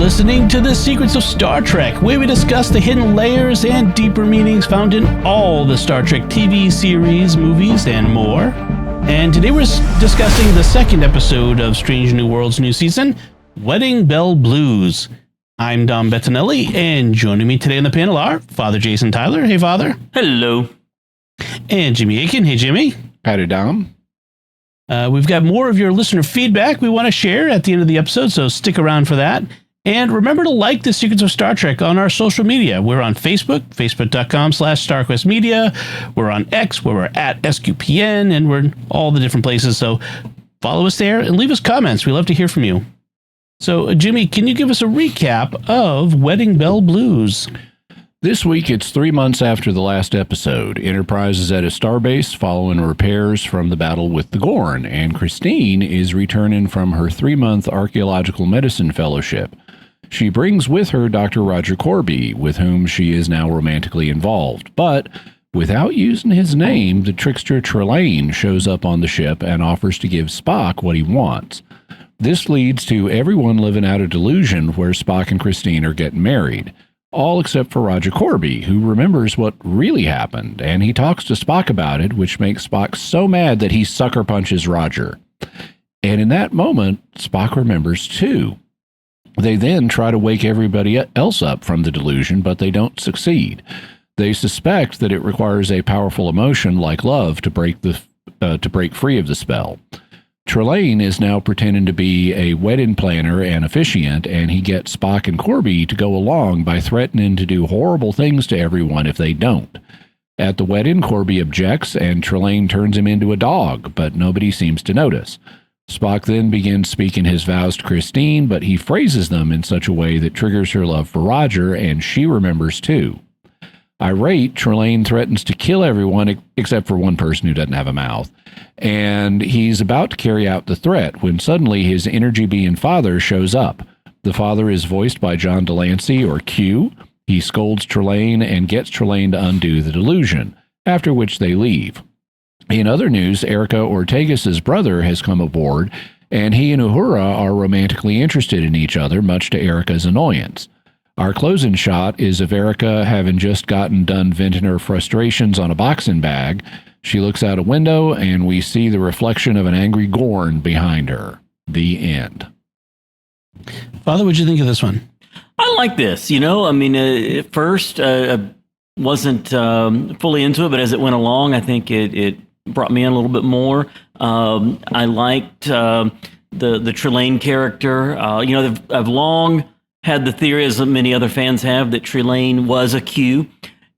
listening to The Secrets of Star Trek, where we discuss the hidden layers and deeper meanings found in all the Star Trek TV series, movies, and more. And today we're discussing the second episode of Strange New Worlds' new season, Wedding Bell Blues. I'm Dom Bettinelli, and joining me today on the panel are Father Jason Tyler. Hey, Father. Hello. And Jimmy Akin. Hey, Jimmy. Howdy, Dom. We've got more of your listener feedback we want to share at the end of the episode, so stick around for that. And remember to like The Secrets of Star Trek on our social media. We're on Facebook, facebook.com/StarQuestMedia. We're on X, where we're at SQPN, and we're in all the different places. So follow us there and leave us comments. We love to hear from you. So, Jimmy, can you give us a recap of Wedding Bell Blues? This week, it's 3 months after the last episode. Enterprise is at a starbase following repairs from the battle with the Gorn, and Christine is returning from her 3-month archaeological medicine fellowship. She brings with her Dr. Roger Corby, with whom she is now romantically involved. But without using his name, the trickster Trelane shows up on the ship and offers to give Spock what he wants. This leads to everyone living out a delusion where Spock and Christine are getting married. All except for Roger Corby, who remembers what really happened, and he talks to Spock about it, which makes Spock so mad that he sucker punches Roger. And in that moment, Spock remembers too. They then try to wake everybody else up from the delusion, but they don't succeed. They suspect that it requires a powerful emotion like love to break free of the spell. Trelane is now pretending to be a wedding planner and officiant, and he gets Spock and Corby to go along by threatening to do horrible things to everyone if they don't. At the wedding, Corby objects, and Trelane turns him into a dog, but nobody seems to notice. Spock then begins speaking his vows to Christine, but he phrases them in such a way that triggers her love for Roger, and she remembers too. Irate, Trelane threatens to kill everyone except for one person who doesn't have a mouth. And he's about to carry out the threat when suddenly his energy-being father shows up. The father is voiced by John Delancey, or Q. He scolds Trelane and gets Trelane to undo the delusion, after which they leave. In other news, Erica Ortegas' brother has come aboard, and he and Uhura are romantically interested in each other, much to Erica's annoyance. Our closing shot is of Erica having just gotten done venting her frustrations on a boxing bag. She looks out a window, and we see the reflection of an angry Gorn behind her. The end. Father, what'd you think of this one? I like this. At first, I wasn't fully into it, but as it went along, I think it brought me in a little bit more. I liked the Trelane character. I've long had the theory, as many other fans have, that Trelane was a Q.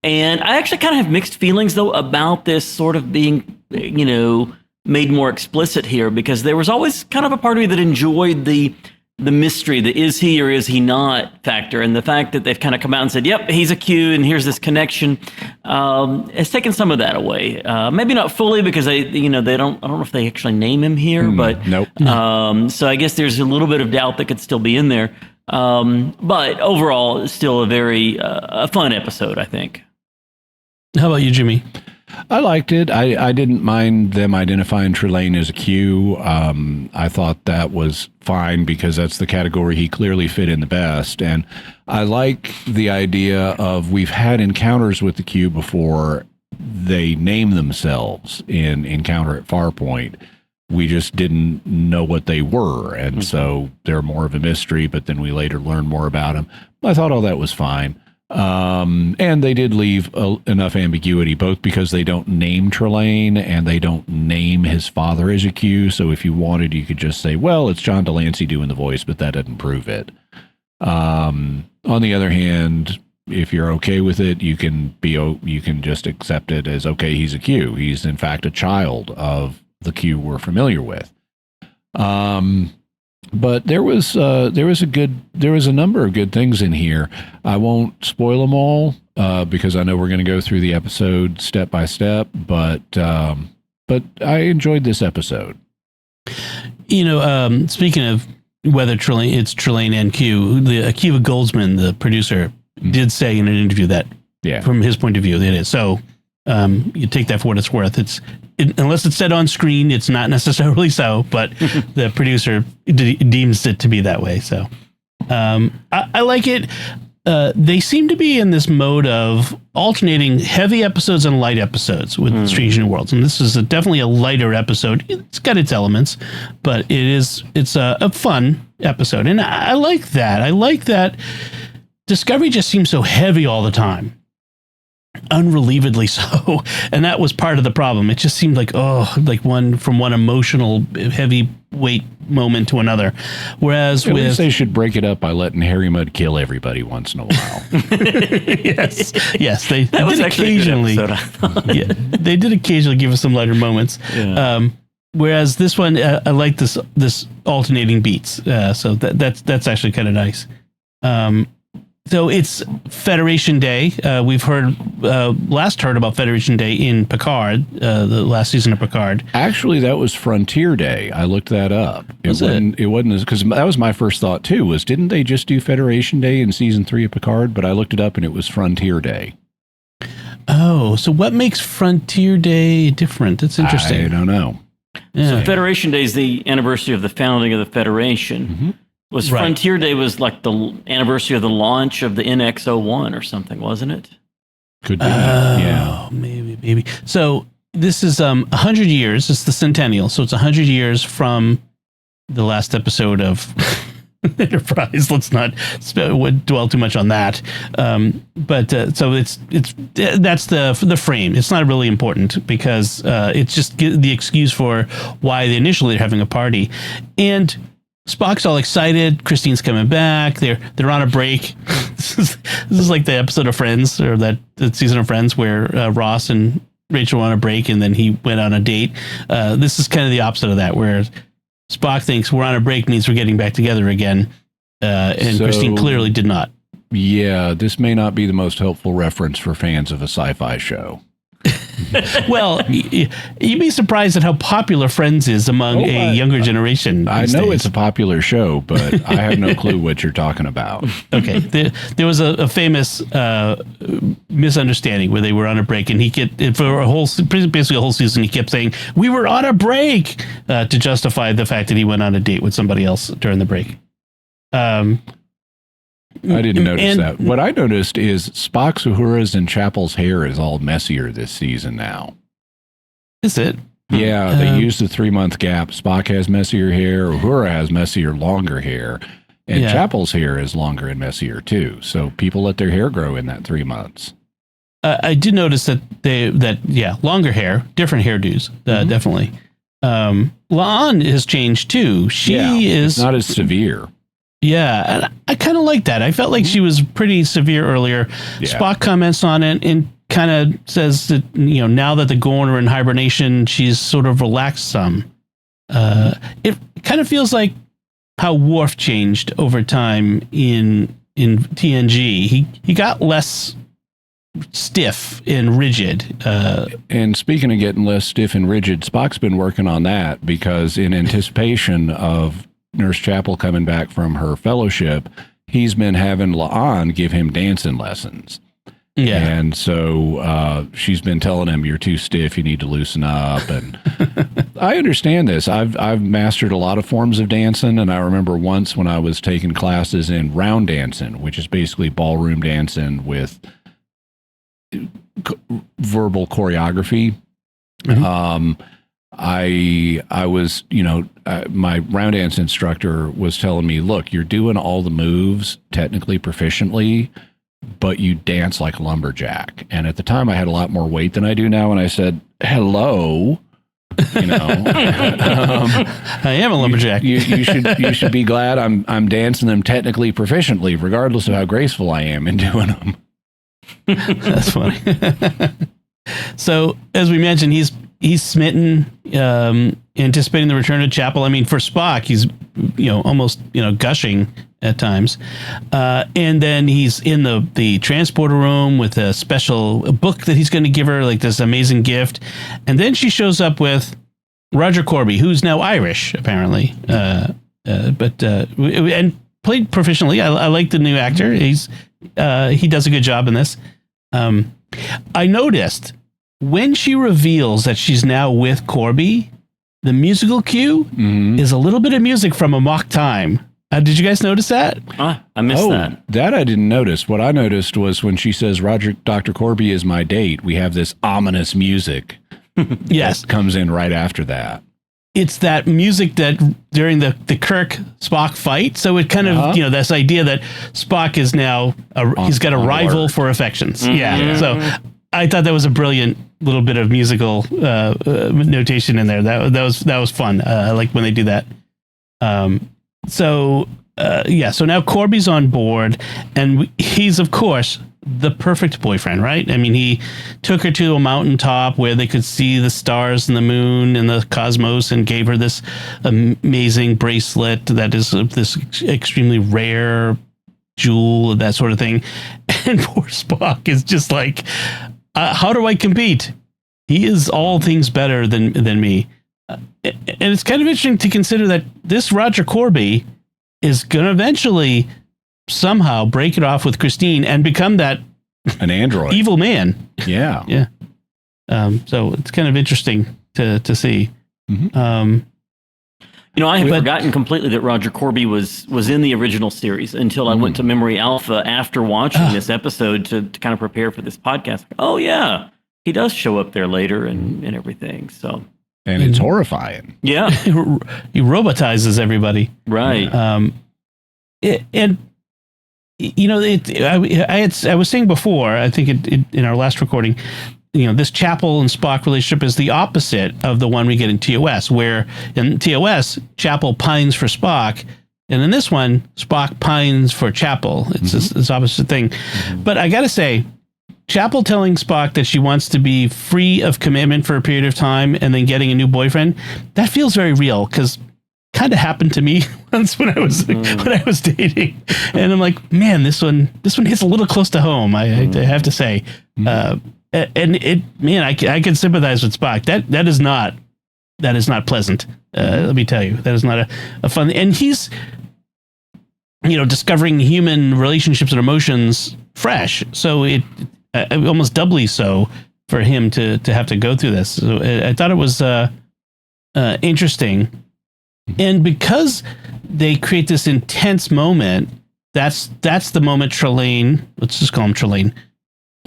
And I actually kind of have mixed feelings, though, about this sort of being, made more explicit here, because there was always kind of a part of me that enjoyed the mystery, the is he or is he not factor, and the fact that they've kind of come out and said, yep, he's a Q, and here's this connection, has taken some of that away. Maybe not fully, because they don't, I don't know if they actually name him here, but nope. So I guess there's a little bit of doubt that could still be in there. But overall, it's still a very a fun episode, I think. How about you, Jimmy? I liked it. I didn't mind them identifying Trelane as a Q. I thought that was fine because that's the category he clearly fit in the best. And I like the idea of we've had encounters with the Q before. They name themselves in Encounter at Farpoint. We just didn't know what they were, and so they're more of a mystery, but then we later learn more about them. I thought all that was fine. And they did leave enough ambiguity, both because they don't name Trelane and they don't name his father as a Q, so if you wanted, you could just say, well, it's John Delancey doing the voice, but that doesn't prove it. On the other hand, if you're okay with it, you can just accept it as, okay, he's a Q. He's, in fact, a child of the Q we're familiar with. But there was a number of good things in here. I won't spoil them all because I know we're going to go through the episode step by step. But I enjoyed this episode. Speaking of whether it's Trelane and Q, Akiva Goldsman, the producer, did say in an interview that, from his point of view, it is. So you take that for what it's worth. Unless it's said on screen, it's not necessarily so, but the producer deems it to be that way. So I like it. They seem to be in this mode of alternating heavy episodes and light episodes with Strange New Worlds, and this is definitely a lighter episode. It's got its elements, but it's a fun episode, and I like that. I like that Discovery just seems so heavy all the time. Unrelievedly so, and that was part of the problem. It just seemed like one emotional heavyweight moment to another, whereas at least they should break it up by letting Harry Mudd kill everybody once in a while. yes, they did occasionally. Yeah, they did occasionally give us some lighter moments. Yeah. Whereas this one, I like this alternating beats, so that's actually kind of nice. So it's Federation Day. We've last heard about Federation Day in Picard, the last season of Picard. Actually, that was Frontier Day. I looked that up. It wasn't because that was my first thought too. Was didn't they just do Federation Day in season 3 of Picard? But I looked it up and it was Frontier Day. Oh, so what makes Frontier Day different? That's interesting. I don't know. Yeah. So Federation Day is the anniversary of the founding of the Federation. Mm-hmm. Frontier Day was like the anniversary of the launch of the NX-01 or something, wasn't it? Could be. Yeah. Maybe. So this is 100 years. It's the centennial. So it's 100 years from the last episode of Enterprise. Let's not dwell too much on that. But that's the frame. It's not really important because it's just the excuse for why they initially are having a party. And Spock's all excited. Christine's coming back. They're on a break. This is like the episode of Friends, or that season of Friends where Ross and Rachel were on a break and then he went on a date. This is kind of the opposite of that, where Spock thinks we're on a break means we're getting back together again, and Christine clearly did not. Yeah, this may not be the most helpful reference for fans of a sci-fi show. Well, you'd be surprised at how popular Friends is among a younger generation. I know it's a popular show, but I have no clue what you're talking about. Okay, there was a famous misunderstanding where they were on a break, and basically a whole season, he kept saying we were on a break to justify the fact that he went on a date with somebody else during the break. I didn't notice that. What I noticed is Spock's, Uhura's, and Chapel's hair is all messier this season now. Is it? Yeah, they used the 3-month gap. Spock has messier hair. Uhura has messier, longer hair. And Chapel's hair is longer and messier, too. So people let their hair grow in that 3 months. I did notice that longer hair, different hairdos, definitely. La'an has changed, too. She is not as severe. Yeah, and I kind of like that. I felt like she was pretty severe earlier. Yeah. Spock comments on it and kind of says that, now that the Gorn are in hibernation, she's sort of relaxed some. It kind of feels like how Worf changed over time in TNG. He got less stiff and rigid. And speaking of getting less stiff and rigid, Spock's been working on that because in anticipation of Nurse Chapel coming back from her fellowship, he's been having La'an give him dancing lessons. Yeah. And so she's been telling him, you're too stiff, you need to loosen up. And I understand this. I've mastered a lot of forms of dancing, and I remember once when I was taking classes in round dancing, which is basically ballroom dancing with verbal choreography. Mm-hmm. I was, my round dance instructor was telling me, look, you're doing all the moves technically proficiently, but you dance like a lumberjack. And at the time I had a lot more weight than I do now. And I said, hello, I am a lumberjack. You should be glad I'm dancing them technically proficiently, regardless of how graceful I am in doing them. That's funny. So as we mentioned, he's smitten, anticipating the return of Chapel. I mean, for Spock, he's, almost, gushing at times. And then he's in the transporter room with a special book that he's going to give her, like this amazing gift. And then she shows up with Roger Corby, who's now Irish, apparently. And played proficiently. I like the new actor. He does a good job in this. I noticed when she reveals that she's now with Corby, the musical cue is a little bit of music from Amok Time. Did you guys notice that? I missed that. That I didn't notice. What I noticed was when she says, Dr. Corby is my date, we have this ominous music. Yes. That comes in right after that. It's that music that during the Kirk-Spock fight. So it kind of, this idea that Spock is now, he's got a rival alert. for affections. Yeah. So I thought that was a brilliant little bit of musical notation in there. That was fun. I like when they do that. So now Corby's on board, and he's, of course, the perfect boyfriend, right? I mean, he took her to a mountaintop where they could see the stars and the moon and the cosmos, and gave her this amazing bracelet that is this extremely rare jewel, that sort of thing. And poor Spock is just like, how do I compete? He is all things better than me. And it's kind of interesting to consider that this Roger Corby is going to eventually somehow break it off with Christine and become an android evil man. Yeah. Yeah. So it's kind of interesting to see. Mm-hmm. I had forgotten completely that Roger Corby was in the original series until I went to Memory Alpha after watching this episode to kind of prepare for this podcast. Oh yeah, he does show up there later and everything. So. And it's horrifying. Yeah. He robotizes everybody. Right. I was saying before, I think in our last recording, this Chapel and Spock relationship is the opposite of the one we get in TOS, where in TOS, Chapel pines for Spock, and in this one, Spock pines for Chapel. It's this opposite thing. But I got to say, Chapel telling Spock that she wants to be free of commitment for a period of time and then getting a new boyfriend, that feels very real, because kind of happened to me once when I was dating, and I'm like, man, this one hits a little close to home. I have to say, and I can sympathize with Spock. That is not pleasant. Let me tell you, that is not a fun. And he's discovering human relationships and emotions fresh, so it almost doubly so for him to have to go through this. So I thought it was interesting. And because they create this intense moment, that's the moment Trelane, let's just call him Trelane,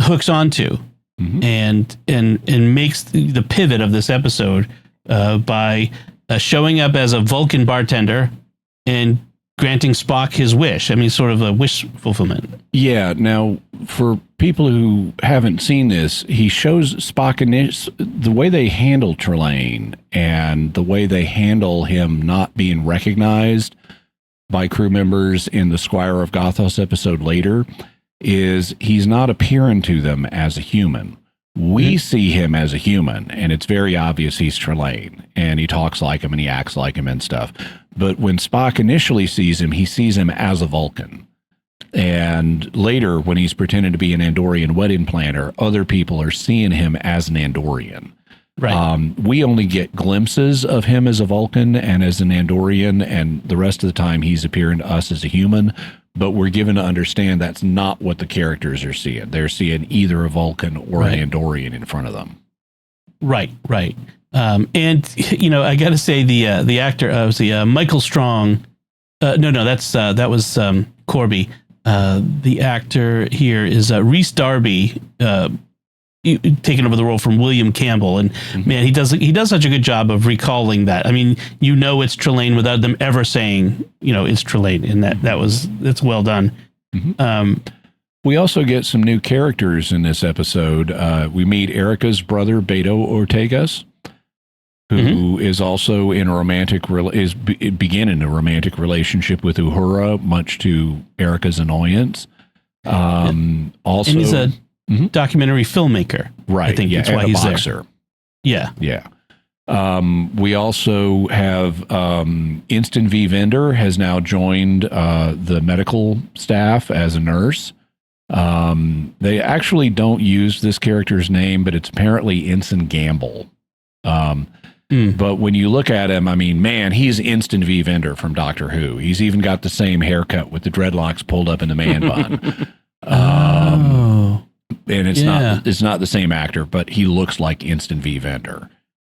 hooks onto, and makes the pivot of this episode by showing up as a Vulcan bartender and granting Spock his wish. I mean, sort of a wish fulfillment. Yeah. Now, for people who haven't seen this, he shows Spock the way they handle Trelane and the way they handle him not being recognized by crew members in the Squire of Gothos episode later is he's not appearing to them as a human. We see him as a human, and it's very obvious he's Trelane, and he talks like him and he acts like him and stuff. But when Spock initially sees him, he sees him as a Vulcan. And later, when he's pretending to be an Andorian wedding planner, other people are seeing him as an Andorian. Right. We only get glimpses of him as a Vulcan and as an Andorian, and the rest of the time he's appearing to us as a human. But we're given to understand that's not what the characters are seeing. They're seeing either a Vulcan or an Andorian in front of them. Right. And I got to say the actor was Michael Strong. That was Corby. The actor here is Rhys Darby, taking over the role from William Campbell, and man, he does such a good job of recalling that. I mean, it's Trelane without them ever saying it's Trelane, and that's well done. We also get some new characters in this episode. We meet Erica's brother Beto Ortegas, who is also in beginning a romantic relationship with Uhura, much to Erica's annoyance. Also, and he's a documentary filmmaker, right? I think that's why he's there. Yeah. We also have Instant V Vendor has now joined the medical staff as a nurse. They actually don't use this character's name, but it's apparently Ensign Gamble. But when you look at him, I mean, man, he's Instant V Vendor from Doctor Who. He's even got the same haircut with the dreadlocks pulled up in the man bun. And it's not the same actor, but he looks like Instant V Vendor.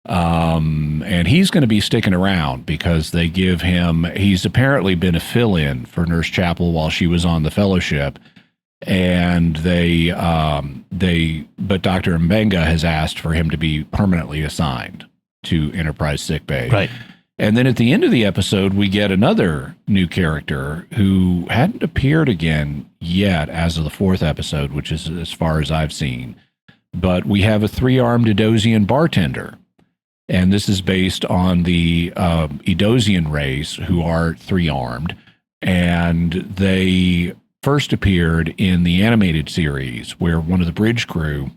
And he's going to be sticking around because they give him, he's apparently been a fill-in for Nurse Chapel while she was on the fellowship. And but Dr. Mbenga has asked for him to be permanently assigned to Enterprise sickbay. Right. And then at the end of the episode, we get another new character who hadn't appeared again yet as of the 4th episode, which is as far as I've seen. But we have a 3-armed Edosian bartender. And this is based on the Edosian race, who are 3-armed. And they first appeared in the animated series where one of the bridge crew,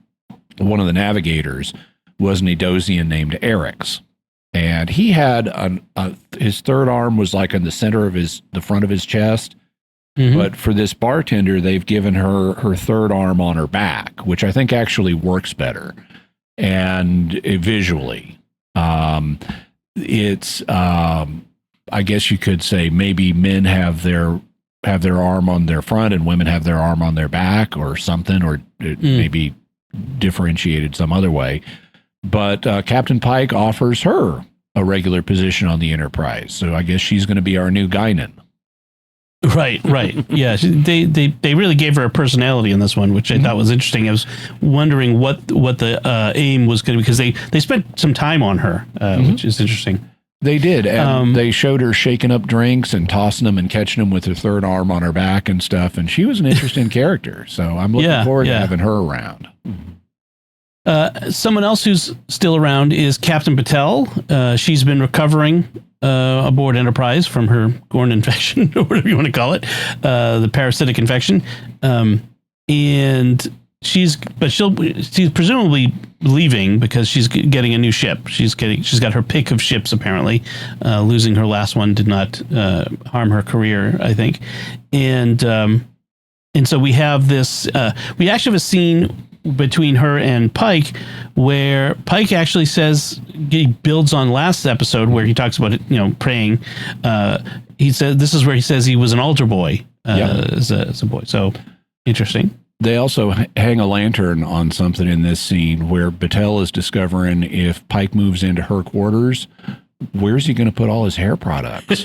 one of the navigators, was an Edosian named Erix. And he had his 3rd arm was like in the center of the front of his chest. Mm-hmm. But for this bartender, they've given her 3rd arm on her back, which I think actually works better and visually. It's I guess you could say maybe men have their arm on their front and women have their arm on their back or something, or it may be differentiated some other way. But Captain Pike offers her a regular position on the Enterprise. So I guess she's going to be our new Guinan. Right. Yeah, they really gave her a personality in this one, which I thought was interesting. I was wondering what the aim was going to be, because they spent some time on her, which is interesting. They did. And they showed her shaking up drinks and tossing them and catching them with her 3rd arm on her back and stuff. And she was an interesting character. So I'm looking forward to having her around. Someone else who's still around is Captain Patel. She's been recovering aboard Enterprise from her Gorn infection, or whatever you want to call it, the parasitic infection. And she's presumably leaving because she's getting a new ship. She's got her pick of ships, apparently. Losing her last one did not harm her career, I think. And so we have this. We actually have a scene between her and Pike where Pike actually says, he builds on last episode where he talks about it, praying. He said this is where he says he was an altar boy as a boy. So interesting. They also hang a lantern on something in this scene where Battelle is discovering if Pike moves into her quarters, where's he going to put all his hair products?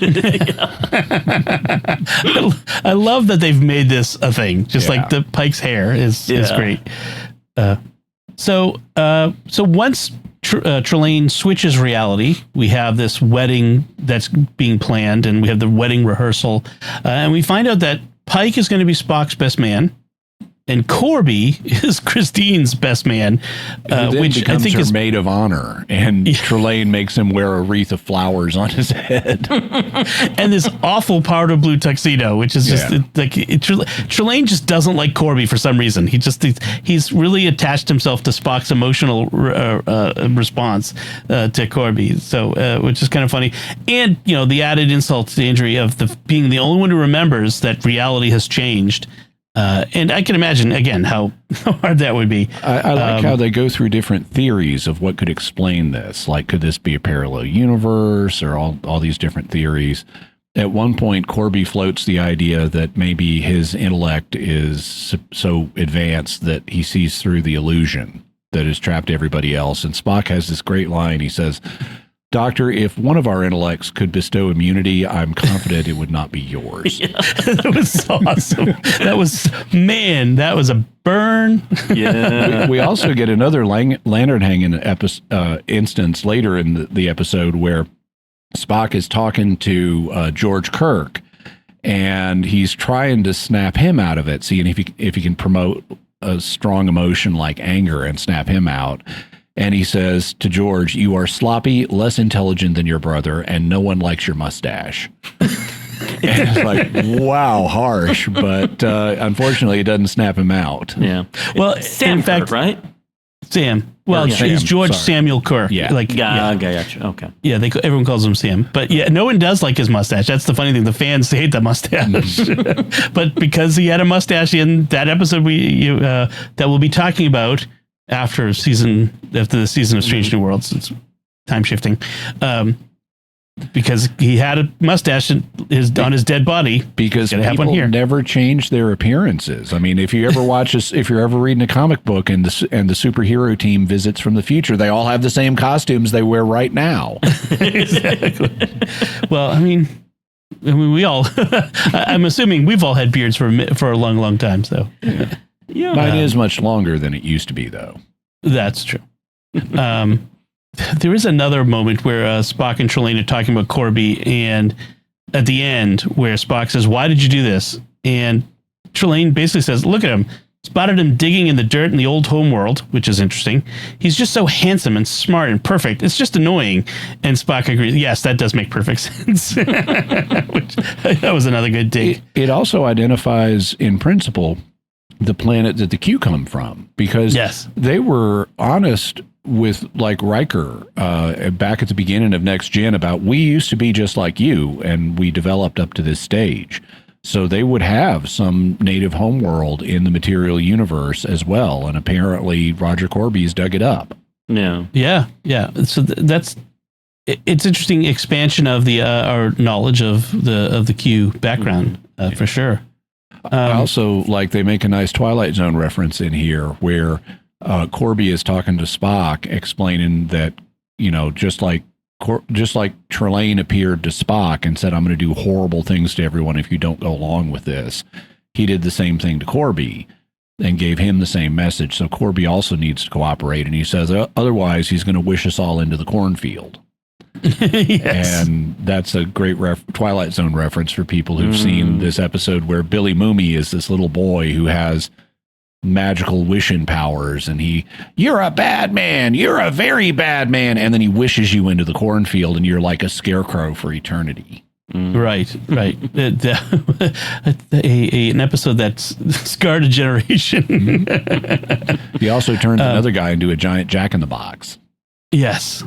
I love that they've made this a thing. Just like the Pike's hair is great. So once Trelane switches reality, we have this wedding that's being planned, and we have the wedding rehearsal, and we find out that Pike is going to be Spock's best man, and Corby is Christine's best man, which I think is maid of honor. And Trelane makes him wear a wreath of flowers on his head, and this awful powder blue tuxedo, which is just Trelane just doesn't like Corby for some reason. He's really attached himself to Spock's emotional response to Corby, so which is kind of funny. And the added insult to the injury of being the only one who remembers that reality has changed. And I can imagine, again, how hard that would be. I like how they go through different theories of what could explain this. Like, could this be a parallel universe, or all these different theories? At one point, Corby floats the idea that maybe his intellect is so advanced that he sees through the illusion that has trapped everybody else. And Spock has this great line. He says, "Doctor, if one of our intellects could bestow immunity, I'm confident it would not be yours." That was awesome. That was a burn. Yeah. We also get another lantern hanging instance later in the episode where Spock is talking to George Kirk, and he's trying to snap him out of it, seeing if he can promote a strong emotion like anger and snap him out. And he says to George, "You are sloppy, less intelligent than your brother, and no one likes your mustache." And it's like, wow, harsh. But unfortunately, it doesn't snap him out. Yeah. Well, Sam, in fact, right? Sam. Well, he's George Samuel Kirk. Yeah. Gotcha. Okay. Yeah, everyone calls him Sam. But yeah, no one does like his mustache. That's the funny thing. The fans hate the mustache. But because he had a mustache in that episode that we'll be talking about, after the season of Strange New Worlds, it's time shifting. because he had a mustache on his dead body. Because people never change their appearances. I mean, if you ever watch this, if you're ever reading a comic book and the superhero team visits from the future, they all have the same costumes they wear right now. Exactly. Well, I mean, we all. I'm assuming we've all had beards for a long, long time. So, yeah, mine is much longer than it used to be, though. That's true. There is another moment where Spock and Trelane are talking about Corby, and at the end, where Spock says, "Why did you do this?" And Trelane basically says, "Look at him. Spotted him digging in the dirt in the old homeworld," which is interesting. "He's just so handsome and smart and perfect. It's just annoying." And Spock agrees, "Yes, that does make perfect sense." That was another good dig. It also identifies, in principle, the planet that the Q come from, because they were honest with, like, Riker back at the beginning of Next Gen about, we used to be just like you and we developed up to this stage. So they would have some native homeworld in the material universe as well, and apparently Roger Corby's dug it up. Yeah. So it's interesting expansion of the our knowledge of the Q background for sure. Also, like, they make a nice Twilight Zone reference in here where Corby is talking to Spock, explaining that, just like Trelane appeared to Spock and said, "I'm going to do horrible things to everyone if you don't go along with this," he did the same thing to Corby and gave him the same message. So Corby also needs to cooperate, and he says otherwise he's going to wish us all into the cornfield. Yes. And that's a great Twilight Zone reference for people who've seen this episode where Billy Mooney is this little boy who has magical wishing powers, and you're a bad man, you're a very bad man, and then he wishes you into the cornfield and you're like a scarecrow for eternity. Right. An episode that's scarred a generation. He also turns another guy into a giant jack-in-the-box. Yes.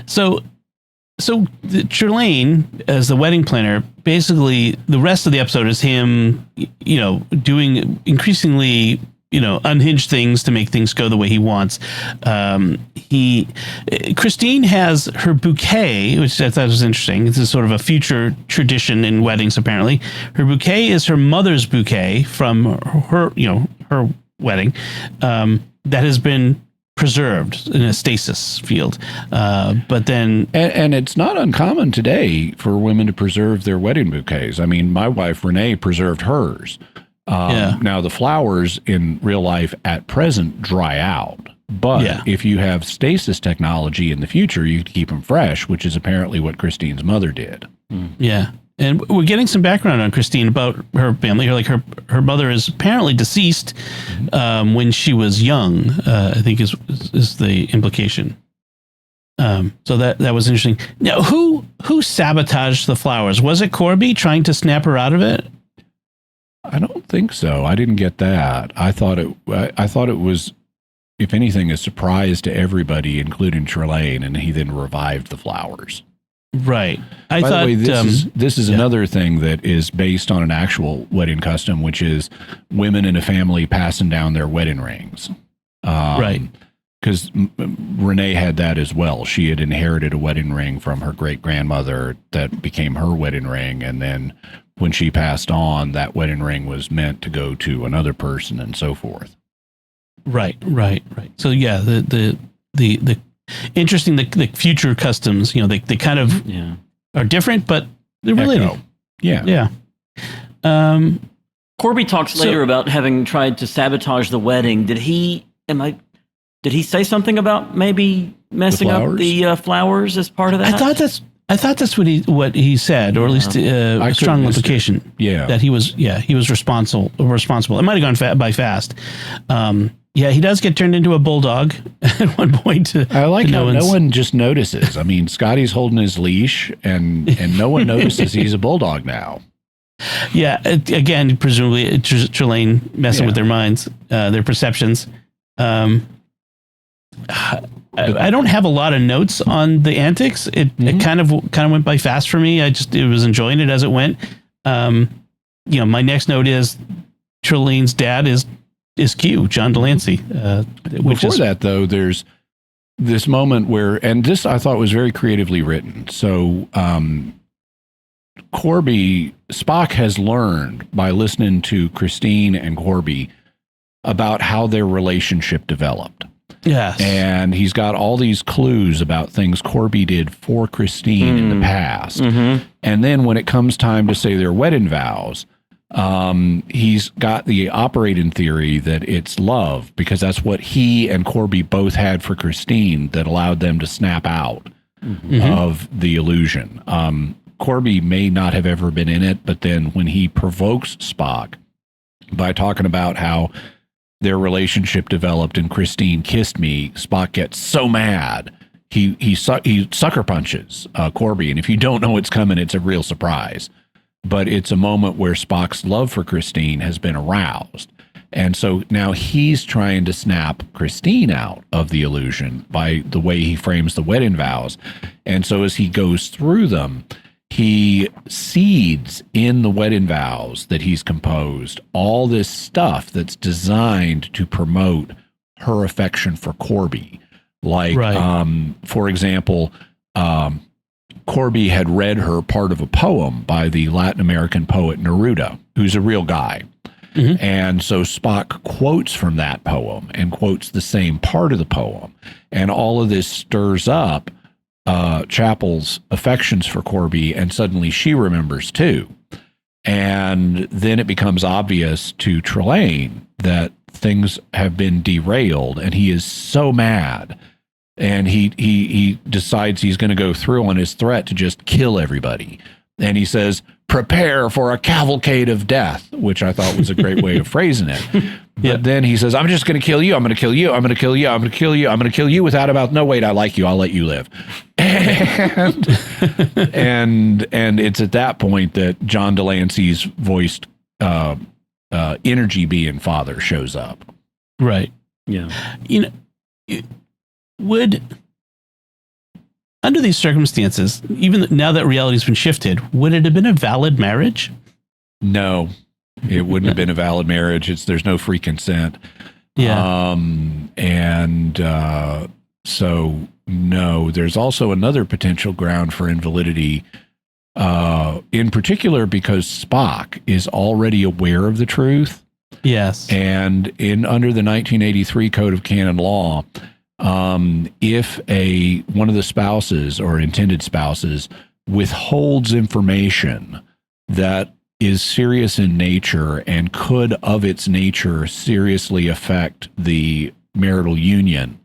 So Trelane, as the wedding planner, basically the rest of the episode is him, doing increasingly, unhinged things to make things go the way he wants. Christine has her bouquet, which I thought was interesting. This is sort of a future tradition in weddings, apparently. Her bouquet is her mother's bouquet from her wedding, that has been preserved in a stasis field, but then and it's not uncommon today for women to preserve their wedding bouquets. I mean, my wife Renee preserved hers. Now the flowers in real life at present dry out, but if you have stasis technology in the future, you can keep them fresh, which is apparently what Christine's mother did. And we're getting some background on Christine about her family. Her mother is apparently deceased when she was young, I think is the implication. So that was interesting. Now, who sabotaged the flowers? Was it Corby trying to snap her out of it? I don't think so. I didn't get that. I thought it was, if anything, a surprise to everybody, including Trelane, and he then revived the flowers. Right. By the way, this is another thing that is based on an actual wedding custom, which is women in a family passing down their wedding rings. Right. Because Renee had that as well. She had inherited a wedding ring from her great-grandmother that became her wedding ring, and then when she passed on, that wedding ring was meant to go to another person and so forth. Right. So yeah, the interesting, the future customs, they kind of are different, but they're related. Yeah. Corby talks later about having tried to sabotage the wedding. Did he say something about maybe messing up the flowers as part of that? I thought that's what he said, or at least a strong implication. That he was responsible. It might have gone by fast. He does get turned into a bulldog at one point. I like how no one just notices. I mean, Scotty's holding his leash, and no one notices he's a bulldog now. Yeah, again, presumably Trelane messing with their minds, their perceptions. I don't have a lot of notes on the antics. It kind of went by fast for me. I was enjoying it as it went. My next note is Trelane's dad is Q, John Delancey. Before that, though, there's this moment where, and this I thought was very creatively written. So Spock has learned by listening to Christine and Corby about how their relationship developed. Yes. And he's got all these clues about things Corby did for Christine in the past. Mm-hmm. And then when it comes time to say their wedding vows, he's got the operating theory that it's love, because that's what he and Corby both had for Christine that allowed them to snap out of the illusion. Corby may not have ever been in it, but then when he provokes Spock by talking about how their relationship developed and Christine kissed me, Spock gets so mad. He sucker punches Corby. And if you don't know what's coming, it's a real surprise. But it's a moment where Spock's love for Christine has been aroused. And so now he's trying to snap Christine out of the illusion by the way he frames the wedding vows. And so as he goes through them, he seeds in the wedding vows that he's composed all this stuff that's designed to promote her affection for Corby. Like, for example, Corby had read her part of a poem by the Latin American poet Neruda, who's a real guy. And so Spock quotes from that poem and quotes the same part of the poem. And all of this stirs up Chapel's affections for Corby, and suddenly she remembers too. And then it becomes obvious to Trelane that things have been derailed, and he is so mad. And he decides he's going to go through on his threat to just kill everybody. And he says, "Prepare for a cavalcade of death," which I thought was a great way of phrasing it. But then he says, "I'm just going to kill you. I'm going to kill you. I'm going to kill you. I'm going to kill you. I'm going to kill you without about, no, wait, I like you. I'll let you live." And it's at that point that John Delancey's voiced energy being father shows up. Right. Yeah. You know, would, under these circumstances, even now that reality's been shifted, would it have been a valid marriage? No, it wouldn't have been a valid marriage. There's no free consent. Yeah. So no, there's also another potential ground for invalidity, in particular because Spock is already aware of the truth. Yes. And under the 1983 Code of Canon Law, if one of the spouses or intended spouses withholds information that is serious in nature and could of its nature seriously affect the marital union,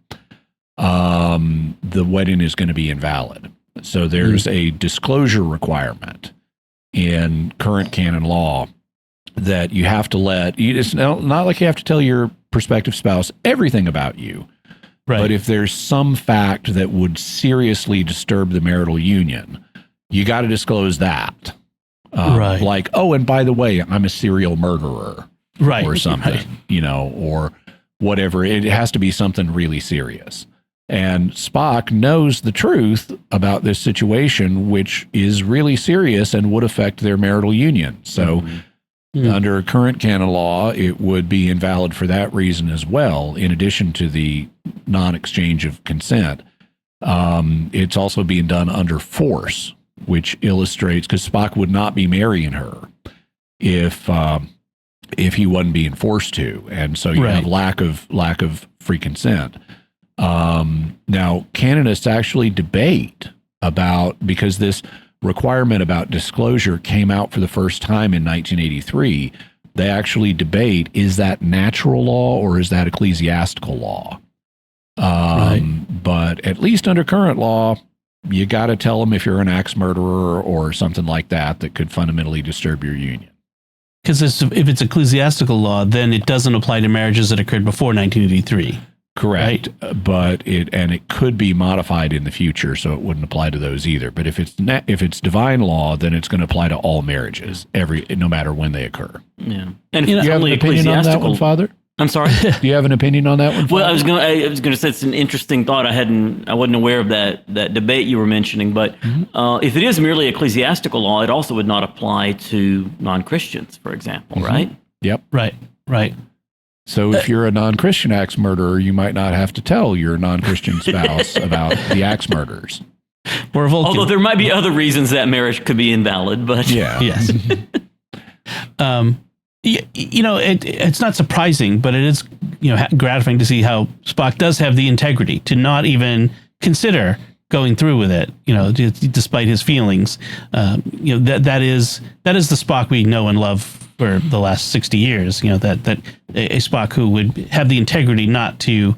the wedding is going to be invalid. So there's a disclosure requirement in current canon law that you have to it's not like you have to tell your prospective spouse everything about you. Right. But if there's some fact that would seriously disturb the marital union, you got to disclose that. Right. Like, oh, and by the way, I'm a serial murderer. Right. Or something, or whatever. It has to be something really serious. And Spock knows the truth about this situation, which is really serious and would affect their marital union. So under current canon law, it would be invalid for that reason as well, in addition to the non-exchange of consent. It's also being done under force, which illustrates, because Spock would not be marrying her if he wasn't being forced to. And so you have lack of free consent. Now, canonists actually debate because this requirement about disclosure came out for the first time in 1983. They actually debate, is that natural law or is that ecclesiastical law? But at least under current law, you got to tell them if you're an axe murderer or something like that could fundamentally disturb your union. Because if it's ecclesiastical law, then it doesn't apply to marriages that occurred before 1983. Correct. Right? But it could be modified in the future, so it wouldn't apply to those either. But if it's divine law, then it's going to apply to all marriages, no matter when they occur. Yeah. And do you have an opinion on that one, Father? I'm sorry. Do you have an opinion on that one, Father? Well, I was going to say it's an interesting thought. I wasn't aware of that debate you were mentioning. But if it is merely ecclesiastical law, it also would not apply to non-Christians, for example, right? Yep. Right. So if you're a non-Christian axe murderer, you might not have to tell your non-Christian spouse about the axe murders. Or a Vulcan. Although there might be other reasons that marriage could be invalid, but Yeah. Yes. It's not surprising, but it is, gratifying to see how Spock does have the integrity to not even consider going through with it, despite his feelings. That is the Spock we know and love for the last 60 years, that a Spock who would have the integrity not to,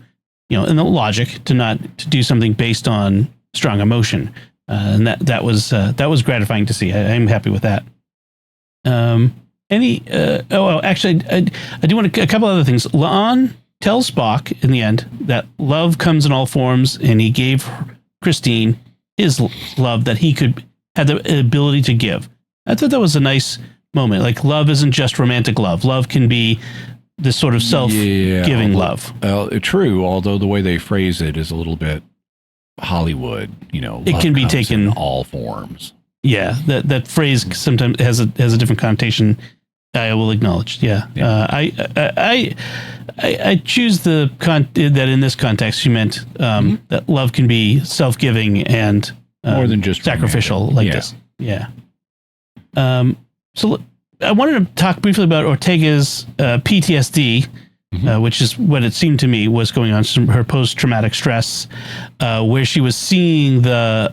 and the logic to do something based on strong emotion. And that was gratifying to see. I'm happy with that. Actually, I do want a couple other things. La'an tells Spock in the end that love comes in all forms, and he gave Christine his love that he could have the ability to give. I thought that was a nice moment. Like, love isn't just romantic love. Love can be this sort of self-giving love. True, although the way they phrase it is a little bit Hollywood. It can be taken in all forms. Yeah, that phrase sometimes has a different connotation. I will acknowledge. Yeah. I choose that in this context she meant that love can be self-giving and more than just sacrificial romantic. like this. Yeah. So I wanted to talk briefly about Ortega's PTSD, which is what it seemed to me was going on, her post-traumatic stress, where she was seeing the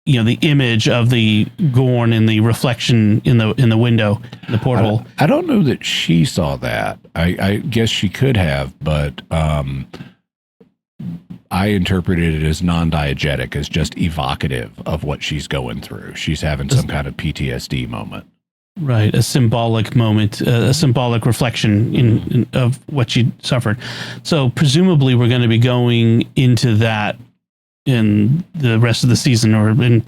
image of the Gorn in the reflection in the window, in the porthole. I don't know that she saw that. I guess she could have, but I interpreted it as non-diegetic, as just evocative of what she's going through. She's having some kind of PTSD moment. Right, a symbolic moment, a symbolic reflection of what she suffered. So presumably we're going to be going into that in the rest of the season, or in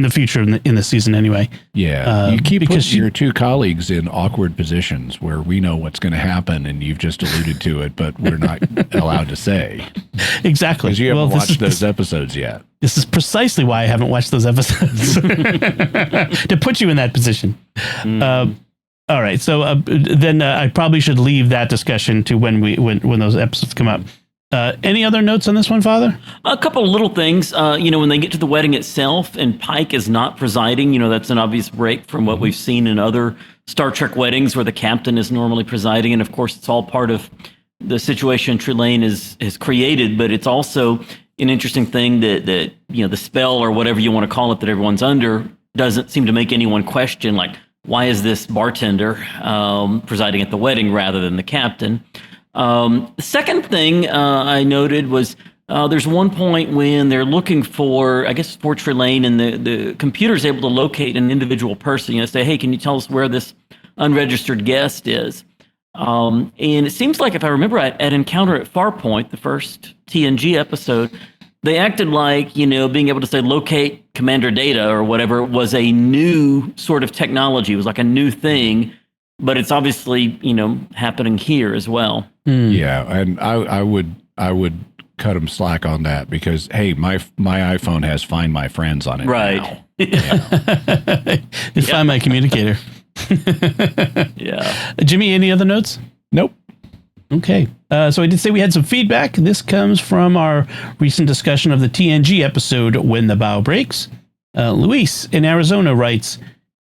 the future in the season anyway. Yeah, you keep putting your two colleagues in awkward positions where we know what's going to happen, and you've just alluded to it, but we're not allowed to say. Exactly. Because you haven't watched those episodes yet. This is precisely why I haven't watched those episodes. To put you in that position. All right, so then I probably should leave that discussion to when those episodes come up. Any other notes on this one, Father? A couple of little things. When they get to the wedding itself and Pike is not presiding, that's an obvious break from what we've seen in other Star Trek weddings where the captain is normally presiding. And of course, it's all part of the situation Trelane has created, but it's also an interesting thing that the spell or whatever you want to call it that everyone's under doesn't seem to make anyone question, like, why is this bartender presiding at the wedding rather than the captain? The second thing I noted was there's one point when they're looking for Trelane, and the computer's able to locate an individual person. Say, hey, can you tell us where this unregistered guest is? And it seems like, if I remember right, at Encounter at Farpoint, the first TNG episode, they acted like, being able to say locate Commander Data or whatever was a new sort of technology. It was like a new thing. But it's obviously, happening here as well. Yeah, and I would cut him slack on that because, hey, my iPhone has Find My Friends on it right now. Yeah. It's Find My Communicator. Yeah. Jimmy, any other notes? Nope. Okay. So I did say we had some feedback. This comes from our recent discussion of the TNG episode, When the Bow Breaks. Luis in Arizona writes,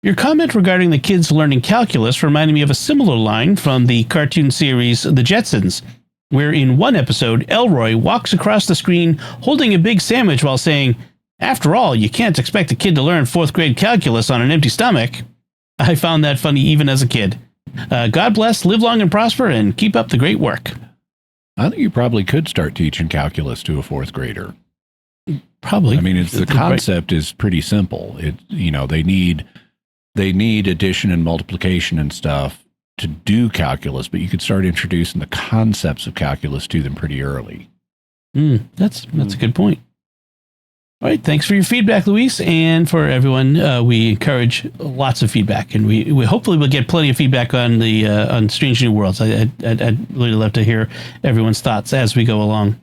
your comment regarding the kids learning calculus reminded me of a similar line from the cartoon series The Jetsons, where in one episode, Elroy walks across the screen holding a big sandwich while saying, after all, you can't expect a kid to learn 4th grade calculus on an empty stomach. I found that funny even as a kid. God bless, live long and prosper, and keep up the great work. I think you probably could start teaching calculus to a 4th grader. Probably. I mean, the concept is pretty simple. They need addition and multiplication and stuff to do calculus, but you could start introducing the concepts of calculus to them pretty early. That's a good point. All right, thanks for your feedback, Luis, and for everyone. We encourage lots of feedback, and we hopefully will get plenty of feedback on on Strange New Worlds. I'd really love to hear everyone's thoughts as we go along.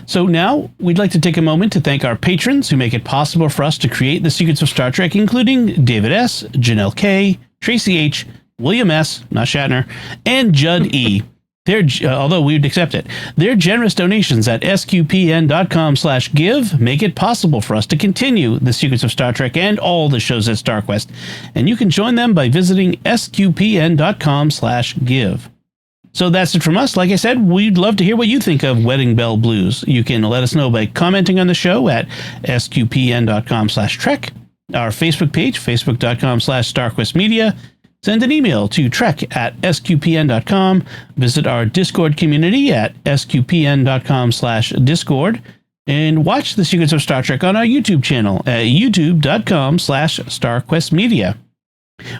So now we'd like to take a moment to thank our patrons who make it possible for us to create the Secrets of Star Trek, including David S., Janelle K., Tracy H., William S., not Shatner, and Judd E. Although we'd accept it, their generous donations at sqpn.com/give make it possible for us to continue the Secrets of Star Trek and all the shows at StarQuest. And you can join them by visiting sqpn.com/give. So that's it from us. Like I said, we'd love to hear what you think of Wedding Bell Blues. You can let us know by commenting on the show at sqpn.com/trek, our Facebook page, facebook.com/StarQuestMedia. Send an email to trek@sqpn.com. Visit our Discord community at sqpn.com/discord. And watch The Secrets of Star Trek on our YouTube channel at youtube.com/StarQuestMedia.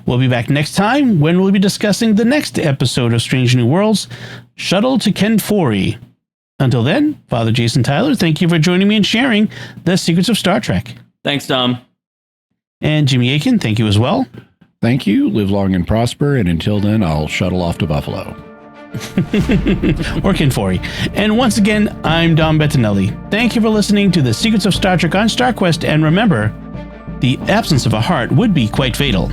We'll be back next time when we'll be discussing the next episode of Strange New Worlds, Shuttle to Kenfori. Until then, Father Jason Tyler, thank you for joining me and sharing The Secrets of Star Trek. Thanks, Tom. And Jimmy Akin, thank you as well. Thank you. Live long and prosper. And until then, I'll shuttle off to Buffalo. Or Kenfori. And once again, I'm Dom Bettinelli. Thank you for listening to The Secrets of Star Trek on StarQuest. And remember, the absence of a heart would be quite fatal.